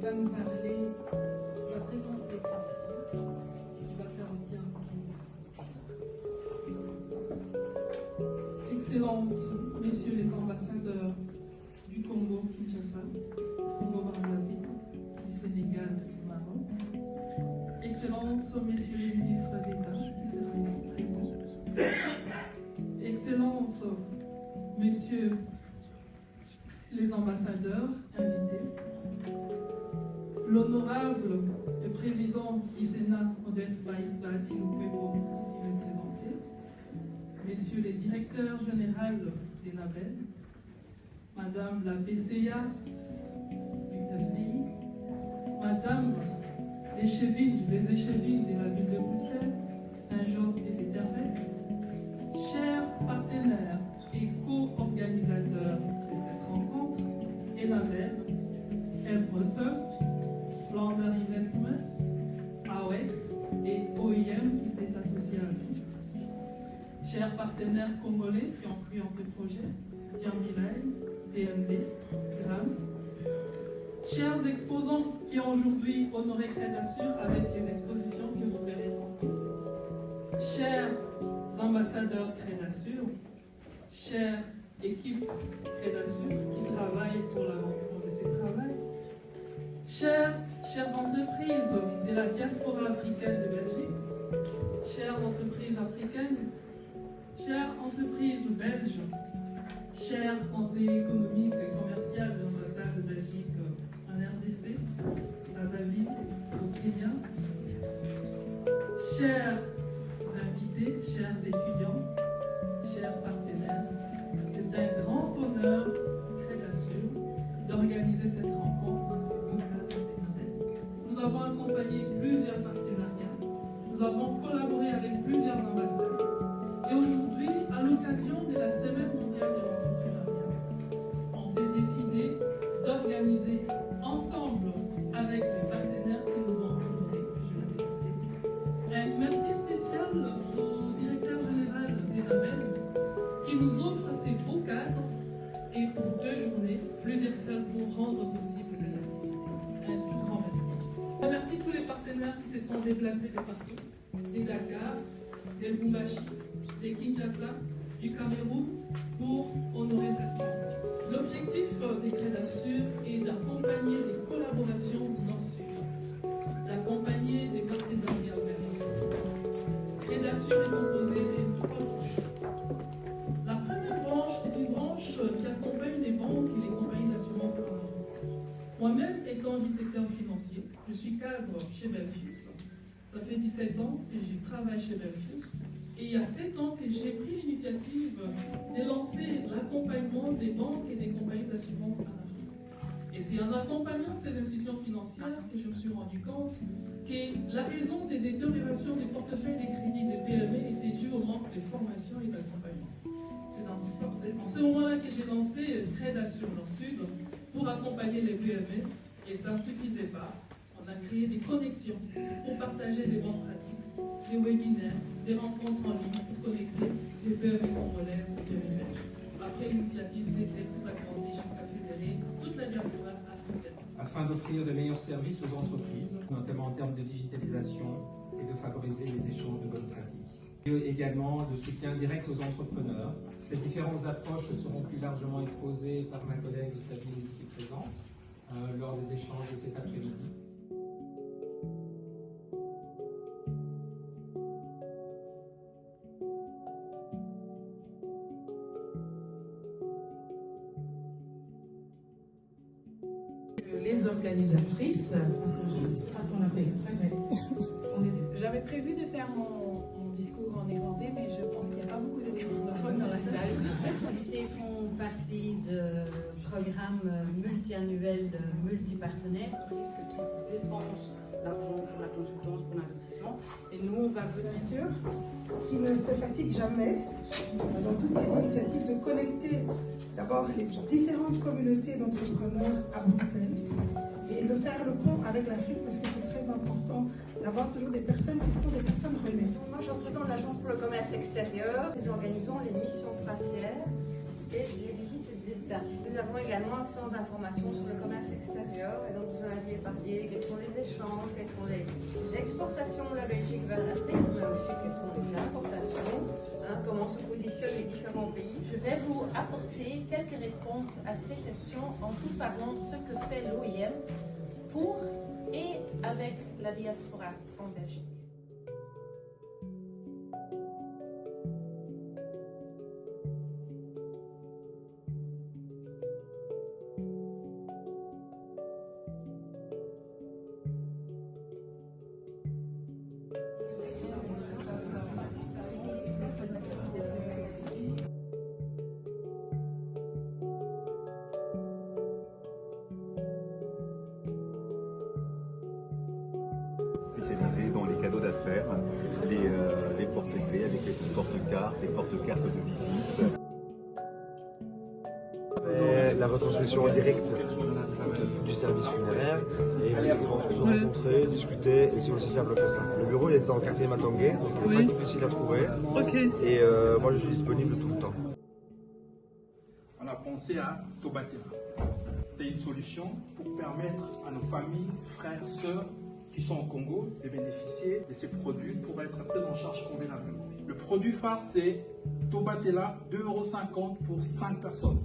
va nous parler, qui va présenter Crédasur et qui va faire aussi un petit mot. Excellences, messieurs les ambassadeurs du Congo, Kinshasa, Congo-Brazzaville, du Sénégal et du Maroc, Excellences, messieurs les ministres d'État qui sont ici présents, Excellences, messieurs les ambassadeurs invités, l'honorable président du Sénat, Modeste Bahati Lukwebo, ici représenté, messieurs les directeurs généraux des labels, madame la PCA du FDI, madame les échevines de la ville de Bruxelles, Saint-Josse et d'Éternel, chers partenaires et co-organisateurs de cette rencontre, et labels, Air Brussels, Flounder Investment, AOEX et OIM qui s'est associé à nous. Chers partenaires congolais qui ont cru en ce projet, Diambilay, DNB, GRAM. Chers exposants qui ont aujourd'hui honoré Crédasur avec les expositions que vous verrez tantôt. Chers ambassadeurs Crédasur, chère équipe Crédasur qui travaille pour l'avancement de ces travaux, chères entreprises de la diaspora africaine de Belgique, chères entreprises africaines, chères entreprises belges, chers conseillers économiques et commerciaux de l'ambassade de Belgique en RDC, Brazzaville, au Kenya, chers invités, chers étudiants, chers partenaires, c'est un grand honneur, Crédasur, d'organiser cette rencontre dans ces beaux cadres pénales. Nous avons accompagné plusieurs partenariats, nous avons collaboré avec plusieurs ambassades, et aujourd'hui, à l'occasion de la Semaine mondiale de l'entrepreneuriat, on s'est décidé d'organiser ensemble avec les partenaires qui nous ont organisés, je l'avais cité, un merci spécial au directeur général des labels qui nous offre ces beaux cadres et pour 2 journées, plusieurs salles pour rendre possible cette activité. Un tout grand merci. Je remercie tous les partenaires qui se sont déplacés de partout, des Dakar, des Lubumbashi, des Kinshasa, du Cameroun, pour honorer cette rencontre. L'objectif des Crédasur est d'accompagner des collaborations dans le sud, d'accompagner des partenariats américains. Crédasur est composé de 3 branches. La première branche est une branche qui accompagne les banques et les compagnies d'assurance en Afrique. Moi-même, étant du secteur financier, je suis cadre chez Belfius. Ça fait 17 ans que je travaille chez Belfius. Et il y a 7 ans que j'ai pris l'initiative de lancer l'accompagnement des banques et des compagnies d'assurance en Afrique. Et c'est en accompagnant ces institutions financières que je me suis rendu compte que la raison des détériorations des portefeuilles des crédits des PME était due au manque de formation et d'accompagnement. C'est dans ce moment-là que j'ai lancé Crédasur dans le Sud pour accompagner les PME, et ça ne suffisait pas. On a créé des connexions pour partager des bonnes pratiques, des webinaires, des rencontres en ligne pour connecter les PME congolaises aux PME belges. Après, l'initiative s'est agrandie jusqu'à fédérer toute la diaspora africaine. Afin d'offrir de meilleurs services aux entreprises, notamment en termes de digitalisation et de favoriser les échanges de bonnes pratiques. Et également de soutien direct aux entrepreneurs. Ces différentes approches seront plus largement exposées par ma collègue Sabine ici présente lors des échanges de cet après-midi. Les organisatrices, parce que je ne sais pas si on l'a fait exprès, mais j'avais prévu de faire mon discours en néerlandais, mais je pense qu'il n'y a pas beaucoup de néerlandophones dans la salle. Les activités font partie de programmes multi-annuels de multi-partenaires. Qui dépensent l'argent pour la consultance, pour l'investissement. Et nous, on va venir sûr. Qui ne se fatigue jamais dans toutes ces initiatives de connecter d'abord les différentes communautés d'entrepreneurs à Bruxelles et de faire le pont avec l'Afrique parce que c'est très important d'avoir toujours des personnes qui sont des personnes relais. Moi, je représente l'Agence pour le commerce extérieur. Nous organisons les missions facières et des visites d'État. Nous avons également un centre d'information sur le commerce extérieur et donc vous en aviez parlé. exportations de la Belgique vers l'Afrique, mais aussi quelles sont les importations, comment se positionnent les différents pays. Je vais vous apporter quelques réponses à ces questions en vous parlant de ce que fait l'OIM pour et avec la diaspora en Belgique. Spécialisé dans les cadeaux d'affaires, les porte-clés avec les porte-cartes, les porte-cartes de visite. La retransmission en direct du service funéraire et les gens se sont rencontrés, discuter et c'est aussi simple que ça. Le bureau il est en quartier Matangué, donc il n'est pas difficile à trouver. Et moi je suis disponible tout le temps. On a pensé à Tobatela. C'est une solution pour permettre à nos familles, frères, sœurs qui sont au Congo de bénéficier de ces produits pour être pris en charge convenablement. Le produit phare, c'est Tobatela, 2,50 € pour 5 personnes.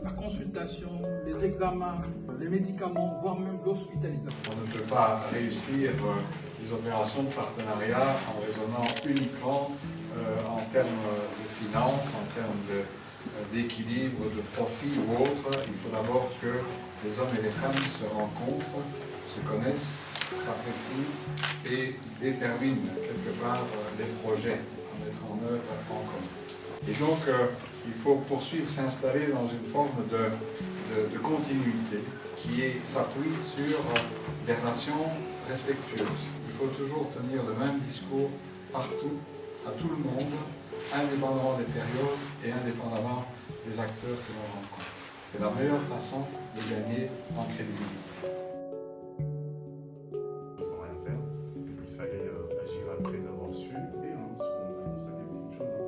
La consultation, les examens, les médicaments, voire même l'hospitalisation. On ne peut pas réussir des opérations de partenariat en raisonnant uniquement en termes de finances, en termes d'équilibre, de profit ou autre. Il faut d'abord que les hommes et les femmes se rencontrent, se connaissent, s'apprécient et déterminent quelque part les projets à mettre en œuvre en commun. Et donc, il faut poursuivre, s'installer dans une forme de continuité qui s'appuie sur des relations respectueuses. Il faut toujours tenir le même discours partout, à tout le monde, indépendamment des périodes et indépendamment des acteurs que l'on rencontre. C'est la meilleure façon de gagner en crédibilité. Sans rien faire, il fallait agir après avoir su, et on savait beaucoup de choses.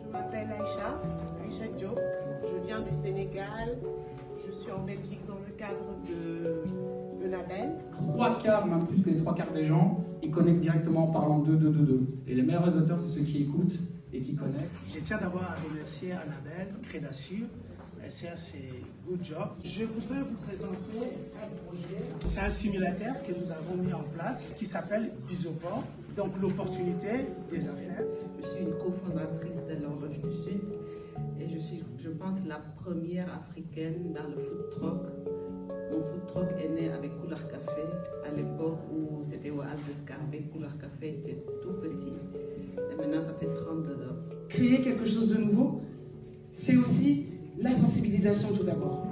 Je m'appelle Aïcha Diop, je viens du Sénégal, je suis en Belgique dans le cadre de label. 3/4, même plus que les 3/4 des gens, ils connectent directement en parlant de. Et les meilleurs réseauteurs, c'est ceux qui écoutent et qui connectent. Je tiens d'abord à remercier Annabelle, Crédasure, c'est good job. Je voudrais vous présenter un projet. C'est un simulateur que nous avons mis en place qui s'appelle Bisoport, donc l'opportunité des affaires. Je suis une cofondatrice de l'Horloge du Sud et je suis, je pense, la première africaine dans le food truck. Mon food truck est né avec Couleur Café à l'époque où c'était au Hall d'Escarbet. Couleur Café était tout petit et maintenant ça fait 32 ans. Créer quelque chose de nouveau, c'est aussi la sensibilisation tout d'abord.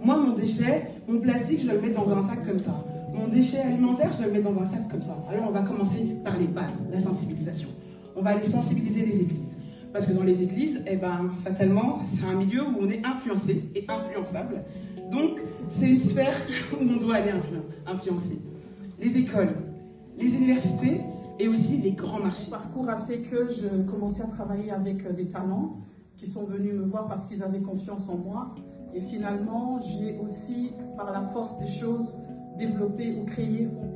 Moi, mon déchet, mon plastique, je le mets dans un sac comme ça. Mon déchet alimentaire, je le mets dans un sac comme ça. Alors on va commencer par les bases, la sensibilisation. On va aller sensibiliser les églises. Parce que dans les églises, fatalement, c'est un milieu où on est influencé et influençable. Donc, c'est une sphère où on doit aller influencer. Les écoles, les universités et aussi les grands marchés. Le parcours a fait que je commençais à travailler avec des talents qui sont venus me voir parce qu'ils avaient confiance en moi. Et finalement, j'ai aussi, par la force des choses, développé ou créé, fondé.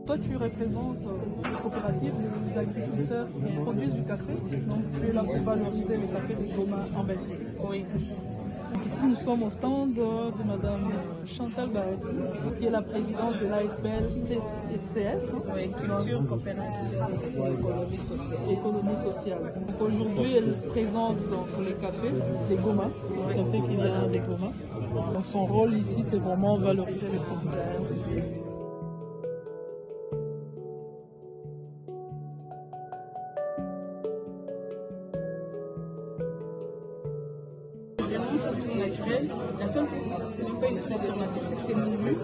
Toi, tu représentes une coopérative des agriculteurs qui produisent du café. Donc, tu es là pour valoriser les cafés des Goma en Belgique. Oui. Ici, nous sommes au stand de Madame Chantal Baretou, qui est la présidente de l'ASBL CSCS. Oui, culture, coopération, économie sociale. Aujourd'hui, elle présente donc les cafés des Goma, c'est un café qui vient des Goma. Donc, son rôle ici, c'est vraiment valoriser les producteurs. Naturel. La seule, c'est même pas une transformation, c'est que c'est moulu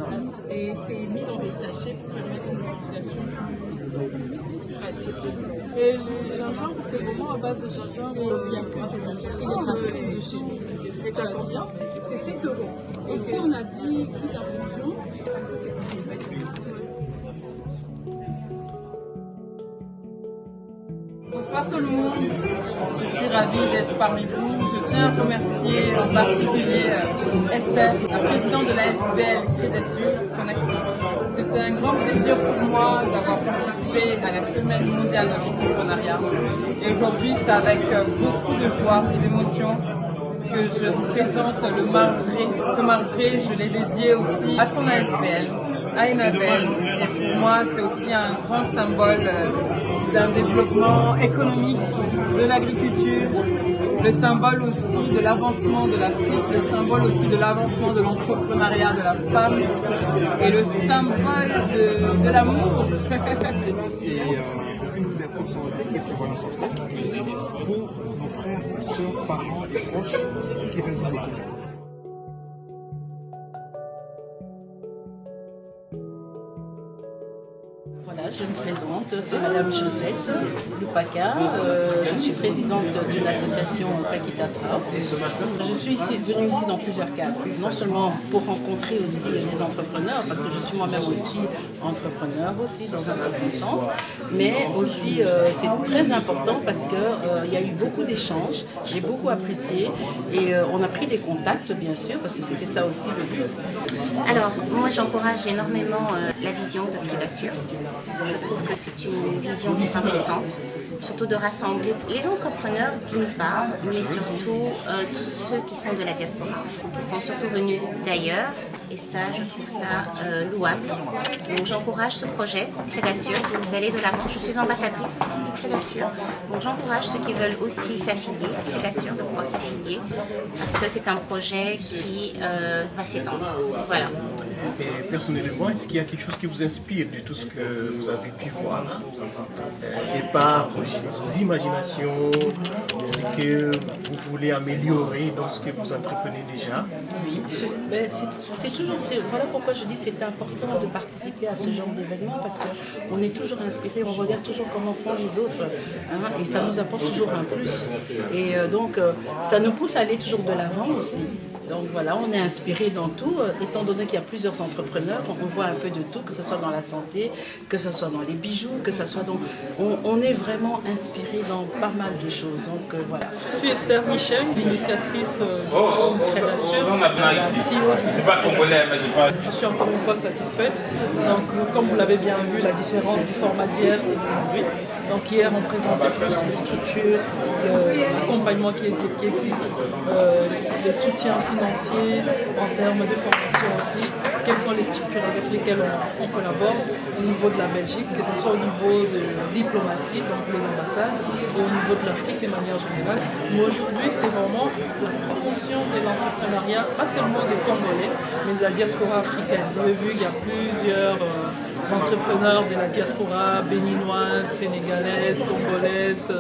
et c'est mis dans des sachets pour permettre une utilisation pratique. Et le gingembre, c'est vraiment à base de gingembre? Il n'y a que du gingembre, c'est des racines de chez nous. Et ça combien? C'est 7 €. Et ici, on a 10 infusions, donc ça c'est pour les fêtes. Bonsoir tout le monde, je suis ravie d'être parmi vous. Je tiens à remercier en particulier Esther, la présidente de la SBL Crédasur Connect. C'était un grand plaisir pour moi d'avoir participé à la Semaine mondiale de l'entrepreneuriat. Et aujourd'hui, c'est avec beaucoup de joie et d'émotion que je vous présente le marbré. Ce marbré, je l'ai dédié aussi à son ASBL, à Enabel. Et pour moi, c'est aussi un grand symbole d'un développement économique de l'agriculture, le symbole aussi de l'avancement de l'Afrique, le symbole aussi de l'avancement de l'entrepreneuriat de la femme et le symbole de l'amour. C'est une ouverture sur laquelle nous prévoyons sur ça pour nos frères, sœurs, parents et proches qui résident au Kenya. Voilà, je me présente, c'est Madame Josette Lupaka, je suis présidente de l'association Paquitas House. Je suis venue ici dans plusieurs cadres, non seulement pour rencontrer aussi les entrepreneurs, parce que je suis moi-même aussi entrepreneur aussi dans un certain sens, mais aussi c'est très important parce qu'il y a eu beaucoup d'échanges, j'ai beaucoup apprécié et on a pris des contacts bien sûr, parce que c'était ça aussi le but. Alors, moi j'encourage énormément la vision de Crédasur. Je trouve que c'est une vision qui est importante, surtout de rassembler les entrepreneurs d'une part, mais surtout tous ceux qui sont de la diaspora, qui sont surtout venus d'ailleurs. Et ça, je trouve ça louable. Donc j'encourage ce projet, Crédasur, d'aller de l'avant. Je suis ambassadrice aussi de Crédasur. Donc j'encourage ceux qui veulent aussi s'affilier à Crédasur, de pouvoir s'affilier, parce que c'est un projet qui va s'étendre. Voilà. Et personnellement, est-ce qu'il y a quelque chose qui vous inspire de tout ce que vous avez pu voir? Et par vos imaginations, ce que vous voulez améliorer dans ce que vous entreprenez déjà? Oui, voilà pourquoi je dis que c'est important de participer à ce genre d'événement, parce qu'on est toujours inspiré, on regarde toujours comment font les autres, hein, et ça nous apporte toujours un plus. Et donc, ça nous pousse à aller toujours de l'avant aussi. Donc voilà, on est inspiré dans tout, étant donné qu'il y a plusieurs entrepreneurs, on voit un peu de tout, que ce soit dans la santé, que ce soit dans les bijoux, que ce soit dans... On est vraiment inspiré dans pas mal de choses, donc voilà. Je suis Esther Michel, l'initiatrice de Crédasur, la CEO du Crédasur. Je suis encore une fois satisfaite. Donc comme vous l'avez bien vu, la différence du format d'hier et d'aujourd'hui. Donc hier on présentait plus les structures, l'accompagnement qui existe, les soutiens financiers, en termes de formation aussi, quelles sont les structures avec lesquelles on collabore au niveau de la Belgique, que ce soit au niveau de diplomatie, donc les ambassades, ou au niveau de l'Afrique de manière générale. Mais aujourd'hui, c'est vraiment la promotion de l'entrepreneuriat, pas seulement des Congolais, mais de la diaspora africaine. Vous avez vu, il y a plusieurs entrepreneurs de la diaspora béninoise, sénégalaise, congolaise.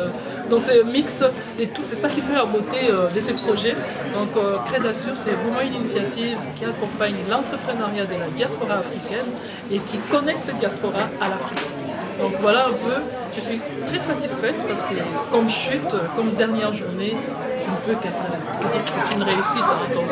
Donc c'est mixte de tout, c'est ça qui fait la beauté de ces projets. Donc Crédasur, c'est vraiment une initiative qui accompagne l'entrepreneuriat de la diaspora africaine et qui connecte cette diaspora à l'Afrique. Donc voilà un peu, je suis très satisfaite parce que comme chute, comme dernière journée, je ne peux qu'être dire que c'est une réussite. Hein. Donc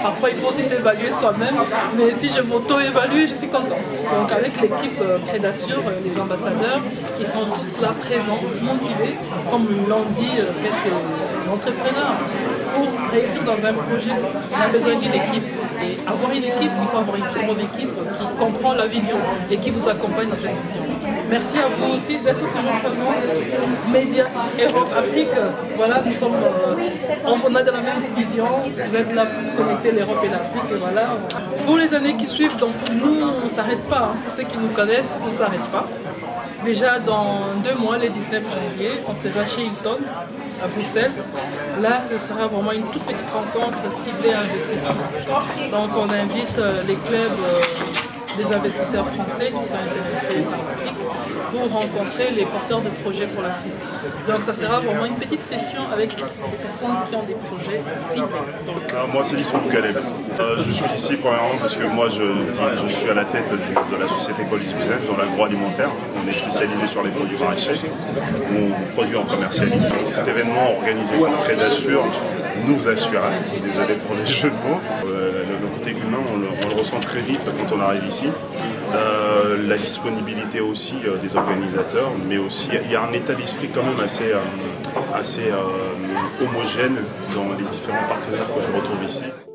parfois il faut aussi s'évaluer soi-même, mais si je m'auto-évalue, je suis contente. Donc avec l'équipe Crédasur, les ambassadeurs qui sont tous là présents, motivés, comme l'ont dit quelques entrepreneurs. Pour réussir dans un projet, on a besoin d'une équipe. Et avoir une équipe, il faut avoir une très bonne équipe qui comprend la vision et qui vous accompagne dans cette vision. Merci à vous aussi d'être toujours présents. Média Europe Afrique, voilà, nous sommes, on a de la même vision. Vous êtes là pour connecter l'Europe et l'Afrique. Voilà. Pour les années qui suivent, donc nous, on ne s'arrête pas. Hein. Pour ceux qui nous connaissent, on ne s'arrête pas. Déjà dans 2 mois, le 19 janvier, on sera chez Hilton à Bruxelles. Là, ce sera vraiment une toute petite rencontre ciblée à investissement. Donc on invite les clubs des investisseurs français qui sont intéressés par l'Afrique pour rencontrer les porteurs de projets pour l'Afrique. Donc ça sera vraiment une petite session avec des personnes qui ont des projets ciblés. Moi c'est Lissou Boukaleb. Je suis ici premièrement parce que moi je suis à la tête de la société Colis Business dans l'agroalimentaire. On est spécialisé sur les produits maraîchers. On produit en commercialisé. Cet événement organisé par Crédasur nous assure, désolé pour les jeux de mots, le côté humain on le ressent très vite quand on arrive ici. La disponibilité aussi des organisateurs, mais aussi il y a un état d'esprit quand même même assez homogène dans les différents partenaires que je retrouve ici.